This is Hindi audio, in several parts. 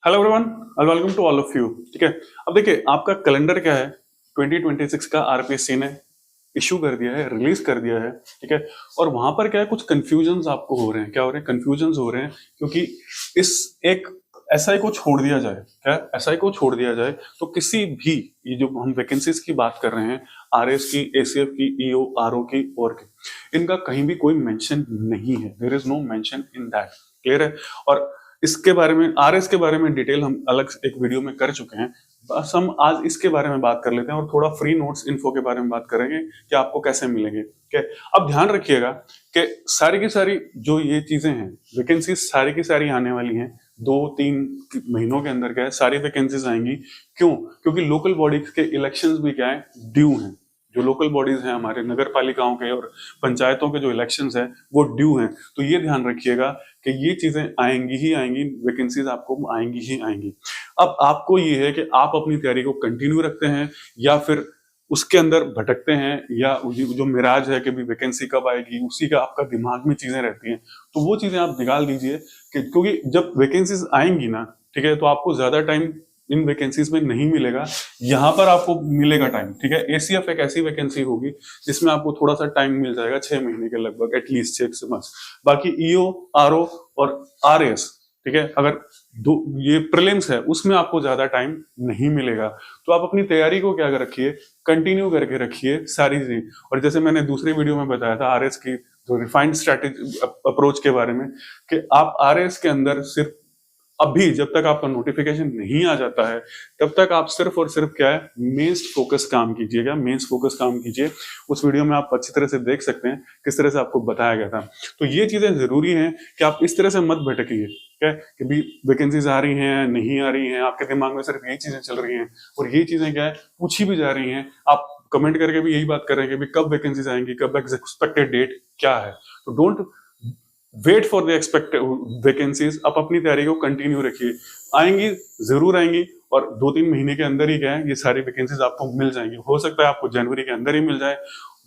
Hello everyone and welcome to all of you. ठीक है, अब देखिए आपका कैलेंडर क्या है। 2026 का आरपीएससी ने इशू कर दिया है, रिलीज कर दिया है। ठीक है, और वहां पर क्या है, कुछ कंफ्यूजन्स आपको हो रहे हैं। क्या हो रहे हैं? कंफ्यूजन्स हो रहे हैं क्योंकि इस एक एसआई को छोड़ दिया जाए, क्या एसआई को छोड़ दिया जाए तो किसी भी, ये जो हम वैकेंसीज की बात कर रहे हैं, आरएस की, एसीएफ की, ईओ, आरओ की और की, इनका कहीं भी कोई मेंशन नहीं है। There is no mention in that. Clear है? और इसके बारे में, आरएस के बारे में डिटेल हम अलग एक वीडियो में कर चुके हैं। बस हम आज इसके बारे में बात कर लेते हैं और थोड़ा फ्री नोट्स इन्फो के बारे में बात करेंगे कि आपको कैसे मिलेंगे। ठीक है, अब ध्यान रखिएगा कि सारी की सारी जो ये चीजें हैं, वैकेंसी सारी की सारी आने वाली हैं 2-3 महीनों के अंदर। क्या है, सारी वैकेंसीज आएंगी। क्यों? क्योंकि लोकल बॉडीज के इलेक्शंस भी क्या है, ड्यू हैं। जो लोकल बॉडीज हैं हमारे नगर पालिकाओं के और पंचायतों के जो इलेक्शंस हैं वो ड्यू हैं। तो ये ध्यान रखिएगा कि ये चीजें आएंगी ही आएंगी, वैकेंसीज आपको आएंगी ही आएंगी। अब आपको ये है कि आप अपनी तैयारी को कंटिन्यू रखते हैं या फिर उसके अंदर भटकते हैं, या जो मिराज है कि भी वैकेंसी कब आएगी, उसी का आपका दिमाग में चीजें रहती हैं। तो वो चीजें आप निकाल दीजिए कि क्योंकि जब वैकेंसीज आएंगी ना, ठीक है, तो आपको ज्यादा टाइम इन वैकेंसीज में नहीं मिलेगा, यहाँ पर आपको मिलेगा टाइम। ठीक है, एसीएफ एक ऐसी वैकेंसी होगी जिसमें आपको थोड़ा सा टाइम मिल जाएगा, 6 महीने के लगभग, एटलीस्ट 6 months। बाकी ईओ, आरओ और आरएस, ठीक है, अगर दो ये प्रीलिम्स है उसमें आपको ज्यादा टाइम नहीं मिलेगा। तो आप अपनी तैयारी को क्या रखिए, कंटिन्यू करके रखिए सारी चीज। और जैसे मैंने दूसरी वीडियो में बताया था आरएस की जो रिफाइंड स्ट्रेटेजी अप्रोच के बारे में, कि आप आरएस के अंदर सिर्फ अभी जब तक आपका नोटिफिकेशन नहीं आ जाता है तब तक आप सिर्फ और सिर्फ क्या है, मेंस फोकस काम कीजिएगा, मेंस फोकस काम कीजिए। उस वीडियो में आप अच्छी तरह से देख सकते हैं किस तरह से आपको बताया गया था। तो ये चीजें जरूरी हैं कि आप इस तरह से मत भटकिए, क्या कि भी वैकेंसीज आ रही हैं नहीं आ रही हैं, आपके दिमाग में सिर्फ यही चीजें चल रही हैं और ये चीजें क्या है, पूछी भी जा रही हैं। आप कमेंट करके भी यही बात कर रहे हैं कि कब वैकेंसीज आएंगी, कब एक्सपेक्टेड डेट क्या है। तो don't wait for the expected vacancies. आप अपनी तैयारी को कंटिन्यू रखिए, आएंगी, जरूर आएंगी। और 2-3 महीने के अंदर ही क्या है, ये सारी वैकेंसीज आपको मिल जाएंगी। हो सकता है आपको जनवरी के अंदर ही मिल जाए,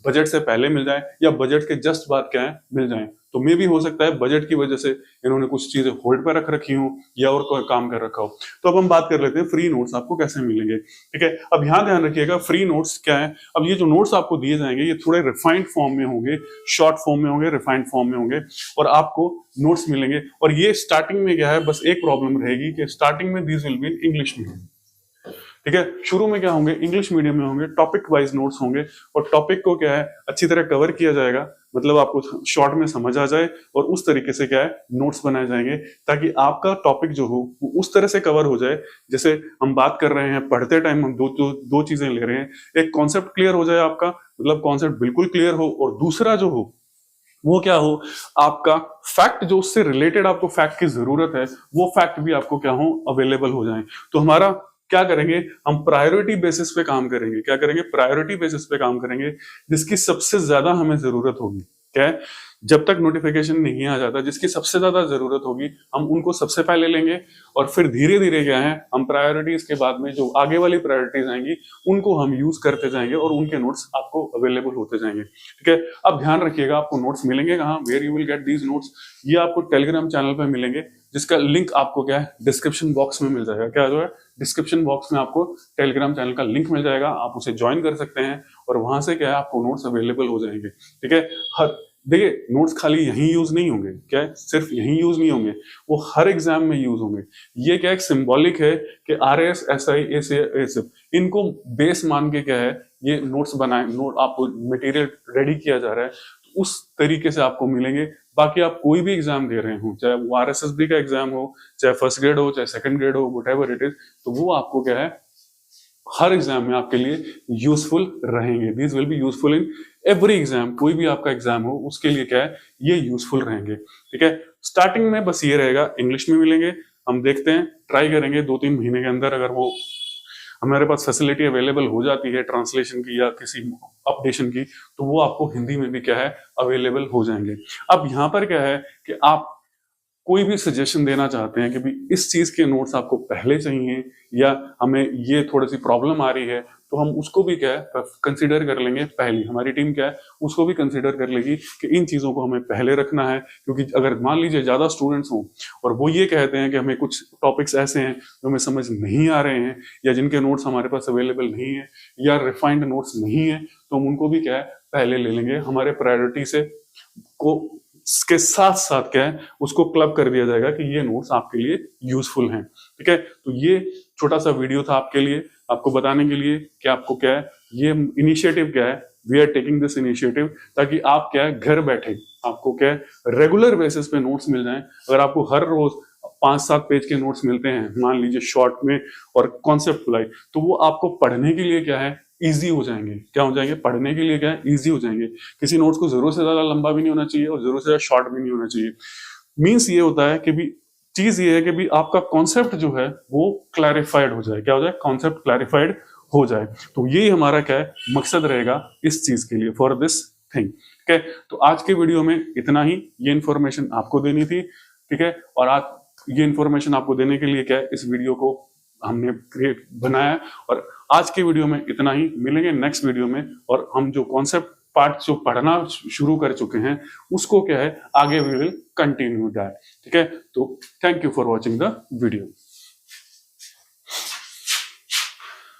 बजट से पहले मिल जाए, या बजट के जस्ट बाद क्या है मिल जाए। तो मे भी हो सकता है बजट की वजह से इन्होंने कुछ चीजें होल्ड पर रख रखी हूँ या और कोई काम कर रखा हो। तो अब हम बात कर लेते हैं फ्री नोट्स आपको कैसे मिलेंगे। ठीक है, अब यहाँ ध्यान रखिएगा, फ्री नोट्स क्या है। अब ये जो नोट्स आपको दिए जाएंगे ये थोड़े रिफाइंड फॉर्म में होंगे, शॉर्ट फॉर्म में होंगे, रिफाइंड फॉर्म में होंगे, और आपको नोट्स मिलेंगे। और ये स्टार्टिंग में क्या है, बस एक प्रॉब्लम रहेगी कि स्टार्टिंग में these will be in English medium. ठीक है, शुरू में क्या होंगे, इंग्लिश मीडियम में होंगे, टॉपिक वाइज नोट्स होंगे। और टॉपिक को क्या है, अच्छी तरह कवर किया जाएगा, मतलब आपको शॉर्ट में समझ आ जाए और उस तरीके से क्या है नोट्स बनाए जाएंगे, ताकि आपका टॉपिक जो हो वो उस तरह से कवर हो जाए। जैसे हम बात कर रहे हैं, पढ़ते टाइम हम दो चीजें ले रहे हैं। एक कॉन्सेप्ट क्लियर हो जाए आपका, मतलब कॉन्सेप्ट बिल्कुल क्लियर हो, और दूसरा जो हो वो क्या हो, आपका फैक्ट जो उससे रिलेटेड आपको फैक्ट की जरूरत है वो फैक्ट भी आपको क्या हो, अवेलेबल हो जाए। तो हमारा क्या करेंगे, हम प्रायोरिटी बेसिस पे काम करेंगे। क्या करेंगे, प्रायोरिटी बेसिस पे काम करेंगे, जिसकी सबसे ज्यादा हमें जरूरत होगी। क्या है, जब तक नोटिफिकेशन नहीं आ जाता, जिसकी सबसे ज्यादा जरूरत होगी हम उनको सबसे पहले लेंगे, और फिर धीरे धीरे क्या है, हम प्रायोरिटीज के बाद में जो आगे वाली प्रायोरिटीज आएंगी उनको हम यूज करते जाएंगे और उनके नोट्स आपको अवेलेबल होते जाएंगे। ठीक है, अब ध्यान रखिएगा, आपको नोट्स मिलेंगे कहाँ, where you will get these notes. ये आपको टेलीग्राम चैनल पे मिलेंगे, जिसका लिंक आपको क्या है, डिस्क्रिप्शन बॉक्स में मिल जाएगा। क्या जो है, डिस्क्रिप्शन बॉक्स में आपको टेलीग्राम चैनल का लिंक मिल जाएगा, आप उसे ज्वाइन कर सकते हैं और वहां से क्या है आपको नोट्स अवेलेबल हो जाएंगे। ठीक है, हर देखिए नोट्स खाली यहीं यूज नहीं होंगे, क्या है, सिर्फ यहीं यूज नहीं होंगे, वो हर एग्जाम में यूज होंगे। ये क्या एक सिंबॉलिक है कि आरएस, एसआई, एसीएफ, इनको बेस मान के क्या है ये नोट्स बनाए, नोट आपको मटेरियल रेडी किया जा रहा है, तो उस तरीके से आपको मिलेंगे। बाकी आप कोई भी एग्जाम दे रहे हो, चाहे वो आरएसएसबी का एग्जाम हो, चाहे फर्स्ट ग्रेड हो, चाहे सेकंड ग्रेड हो, व्हाटएवर इट इज, तो वो आपको क्या है हर एग्जाम में आपके लिए यूजफुल रहेंगे। These will be useful in every exam. कोई भी आपका एग्जाम हो उसके लिए क्या है, ये यूजफुल रहेंगे। ठीक है, स्टार्टिंग में बस ये रहेगा, इंग्लिश में मिलेंगे। हम देखते हैं, ट्राई करेंगे 2-3 महीने के अंदर अगर वो हमारे पास फैसिलिटी अवेलेबल हो जाती है ट्रांसलेशन की या किसी अपडेशन की, तो वो आपको हिंदी में भी क्या है अवेलेबल हो जाएंगे। अब यहाँ पर क्या है कि आप कोई भी सजेशन देना चाहते हैं कि भी इस चीज के नोट्स आपको पहले चाहिए या हमें ये थोड़ी सी प्रॉब्लम आ रही है, तो हम उसको भी क्या है कंसिडर कर लेंगे पहली, हमारी टीम क्या है उसको भी कंसिडर कर लेगी कि इन चीज़ों को हमें पहले रखना है। क्योंकि अगर मान लीजिए ज़्यादा स्टूडेंट्स हों और वो ये कहते हैं कि हमें कुछ टॉपिक्स ऐसे हैं जो हमें समझ नहीं आ रहे हैं या जिनके नोट्स हमारे पास अवेलेबल नहीं है या रिफाइंड नोट्स नहीं है, तो हम उनको भी क्या है पहले ले लेंगे। हमारे प्रायोरिटी से को के साथ साथ क्या है उसको क्लब कर दिया जाएगा कि ये नोट्स आपके लिए यूजफुल हैं। ठीक है, तो ये छोटा सा वीडियो था आपके लिए, आपको बताने के लिए कि आपको क्या है ये इनिशिएटिव क्या है, we are taking this initiative ताकि आप क्या है घर बैठे आपको क्या है रेगुलर बेसिस पे नोट्स मिल जाएं। अगर आपको हर रोज 5-7 पेज के नोट्स मिलते हैं मान लीजिए शॉर्ट में और कॉन्सेप्ट वाइज, तो वो आपको पढ़ने के लिए क्या है इजी हो जाएंगे। क्या हो जाएंगे पढ़ने के लिए क्या है इजी हो जाएंगे। किसी नोट्स को जरूरत से ज्यादा लंबा भी नहीं होना चाहिए और जरूरत से ज्यादा शॉर्ट भी नहीं होना चाहिए। मीन्स ये होता है कि भी चीज ये है कि भी आपका कॉन्सेप्ट जो है वो क्लैरिफाइड हो जाए। क्या हो जाए कॉन्सेप्ट क्लैरिफाइड हो जाए। तो यही हमारा क्या है मकसद रहेगा इस चीज के लिए, फॉर दिस थिंग। ठीक है, तो आज के वीडियो में इतना ही, ये इन्फॉर्मेशन आपको देनी थी। ठीक है, और आज ये इन्फॉर्मेशन आपको देने के लिए क्या है इस वीडियो को हमने क्रिएट बनाया। और आज के वीडियो में इतना ही, मिलेंगे नेक्स्ट वीडियो में। और हम जो कॉन्सेप्ट पार्ट जो पढ़ना शुरू कर चुके हैं उसको क्या है आगे वी विल कंटिन्यू दैट। ठीक है, तो thank you for watching the video.